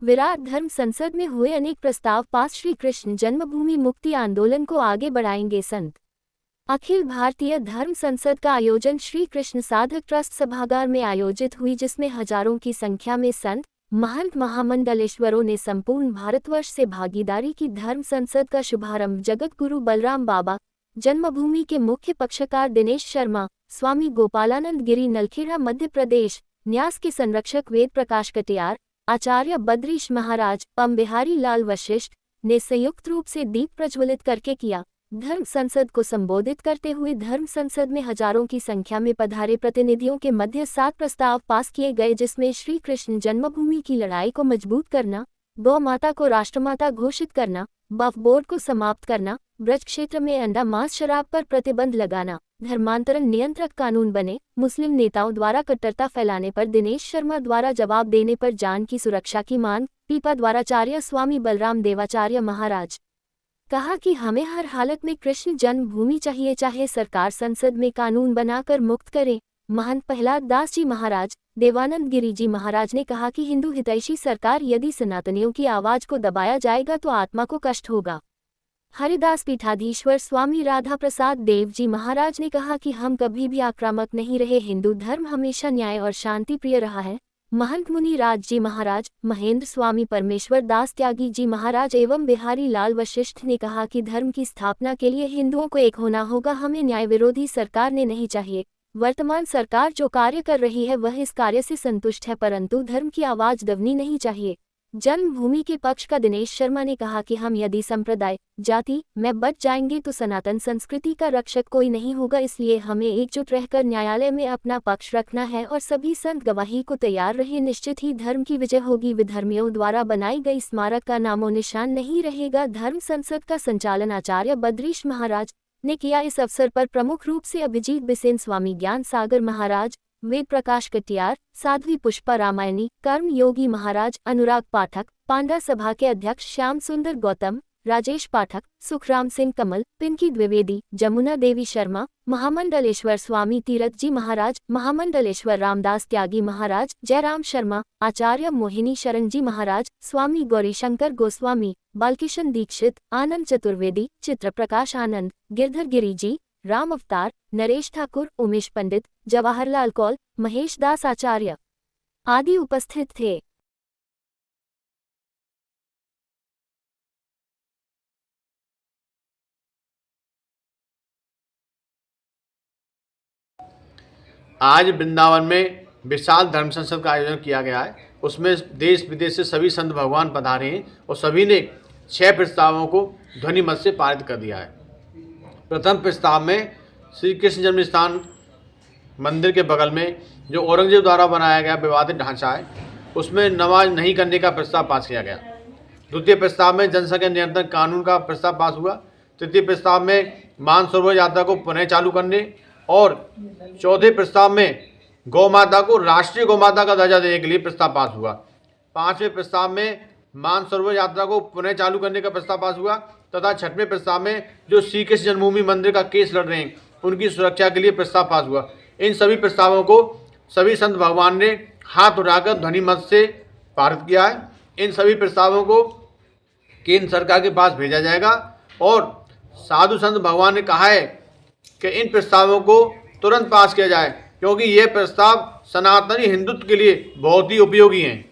विराट धर्म संसद में हुए अनेक प्रस्ताव पास। श्री कृष्ण जन्मभूमि मुक्ति आंदोलन को आगे बढ़ाएंगे संत। अखिल भारतीय धर्म संसद का आयोजन श्री कृष्ण साधक ट्रस्ट सभागार में आयोजित हुई, जिसमें हजारों की संख्या में संत महंत महामंडलेश्वरों ने संपूर्ण भारतवर्ष से भागीदारी की। धर्म संसद का शुभारंभ जगत गुरु बलराम बाबा जन्मभूमि के मुख्य पक्षकार दिनेश शर्मा, स्वामी गोपालानंद गिरी नलखेड़ा मध्य प्रदेश, न्यास के संरक्षक वेद प्रकाश कटियार, आचार्य बद्रीश महाराज, पम बिहारी लाल वशिष्ठ ने संयुक्त रूप से दीप प्रज्वलित करके किया। धर्म संसद को संबोधित करते हुए धर्म संसद में हजारों की संख्या में पधारे प्रतिनिधियों के मध्य 7 प्रस्ताव पास किए गए, जिसमें श्री कृष्ण जन्मभूमि की लड़ाई को मजबूत करना, गौ माता को राष्ट्रमाता घोषित करना, वक्फ बोर्ड को समाप्त करना, ब्रज क्षेत्र में अंडा मांस शराब पर प्रतिबंध लगाना, धर्मांतरण नियंत्रक कानून बने, मुस्लिम नेताओं द्वारा कट्टरता फैलाने पर दिनेश शर्मा द्वारा जवाब देने पर जान की सुरक्षा की मांग, पीपा द्वाराचार्य स्वामी बलराम देवाचार्य महाराज। कहा कि हमें हर हालत में कृष्ण जन्मभूमि चाहिए, चाहे सरकार संसद में कानून बनाकर मुक्त करे। महंत प्रहलाद दास जी महाराज, देवानंद गिरी जी महाराज ने कहा कि हिंदू हितैषी सरकार यदि सनातनियों की आवाज को दबाया जाएगा तो आत्मा को कष्ट होगा। हरिदास पीठाधीश्वर स्वामी राधा प्रसाद देव जी महाराज ने कहा कि हम कभी भी आक्रामक नहीं रहे, हिंदू धर्म हमेशा न्याय और शांति प्रिय रहा है। महंत मुनि राज जी महाराज, महेंद्र स्वामी परमेश्वर दास त्यागी जी महाराज एवं बिहारी लाल वशिष्ठ ने कहा कि धर्म की स्थापना के लिए हिंदुओं को एक होना होगा, हमें न्याय विरोधी सरकार ने नहीं चाहिए। वर्तमान सरकार जो कार्य कर रही है वह इस कार्य से संतुष्ट है, परंतु धर्म की आवाज दबनी नहीं चाहिए। जन्मभूमि के पक्ष का दिनेश शर्मा ने कहा कि हम यदि संप्रदाय जाति में बच जाएंगे तो सनातन संस्कृति का रक्षक कोई नहीं होगा, इसलिए हमें एकजुट रहकर न्यायालय में अपना पक्ष रखना है और सभी संत गवाही को तैयार रहे। निश्चित ही धर्म की विजय होगी। विधर्मियों द्वारा बनाई गई स्मारक का नामो निशान नहीं रहेगा। धर्म संसद का संचालन आचार्य बद्रीश महाराज ने किया। इस अवसर पर प्रमुख रूप से अभिजीत बिसेन स्वामी, ज्ञान सागर महाराज, वेद प्रकाश कटियार, साध्वी पुष्पा रामायणी, कर्म योगी महाराज, अनुराग पाठक, पांडा सभा के अध्यक्ष श्याम सुंदर गौतम, राजेश पाठक, सुखराम सिंह कमल, पिंकी द्विवेदी, जमुना देवी शर्मा, महामंडलेश्वर स्वामी तीरथ जी महाराज, महामंडलेश्वर रामदास त्यागी महाराज, जयराम शर्मा, आचार्य मोहिनी शरण जी महाराज, स्वामी गौरीशंकर गोस्वामी, बालकिशन दीक्षित, आनंद चतुर्वेदी, चित्र प्रकाश आनंद, गिरधर गिरी जी, राम अवतार, नरेश ठाकुर, उमेश पंडित, जवाहरलाल कौल, महेश दास आचार्य आदि उपस्थित थे। आज वृंदावन में विशाल धर्म संसद का आयोजन किया गया है। उसमें देश विदेश से सभी संत भगवान पधारे हैं और सभी ने 6 प्रस्तावों को ध्वनि मत से पारित कर दिया है। प्रथम प्रस्ताव में श्री कृष्ण जन्म स्थान मंदिर के बगल में जो औरंगजेब द्वारा बनाया गया विवादित ढांचा है, उसमें नमाज नहीं करने का प्रस्ताव पास किया गया। द्वितीय प्रस्ताव में जनसंख्या नियंत्रण कानून का प्रस्ताव पास हुआ। तृतीय प्रस्ताव में मानसरोवर यात्रा को पुनः चालू करने और चौथे प्रस्ताव में गौ माता को राष्ट्रीय गौ माता का दर्जा देने के लिए प्रस्ताव पास हुआ। पांचवें प्रस्ताव में मानसरोवर यात्रा को पुनः चालू करने का प्रस्ताव पास हुआ तथा छठवें प्रस्ताव में जो श्री कृष्ण जन्मभूमि मंदिर का केस लड़ रहे हैं उनकी सुरक्षा के लिए प्रस्ताव पास हुआ। इन सभी प्रस्तावों को सभी संत भगवान ने हाथ उठाकर ध्वनि मत से पारित किया है। इन सभी प्रस्तावों को केंद्र सरकार के पास भेजा जाएगा और साधु संत भगवान ने कहा है कि इन प्रस्तावों को तुरंत पास किया जाए, क्योंकि ये प्रस्ताव सनातनी हिंदुत्व के लिए बहुत ही उपयोगी हैं।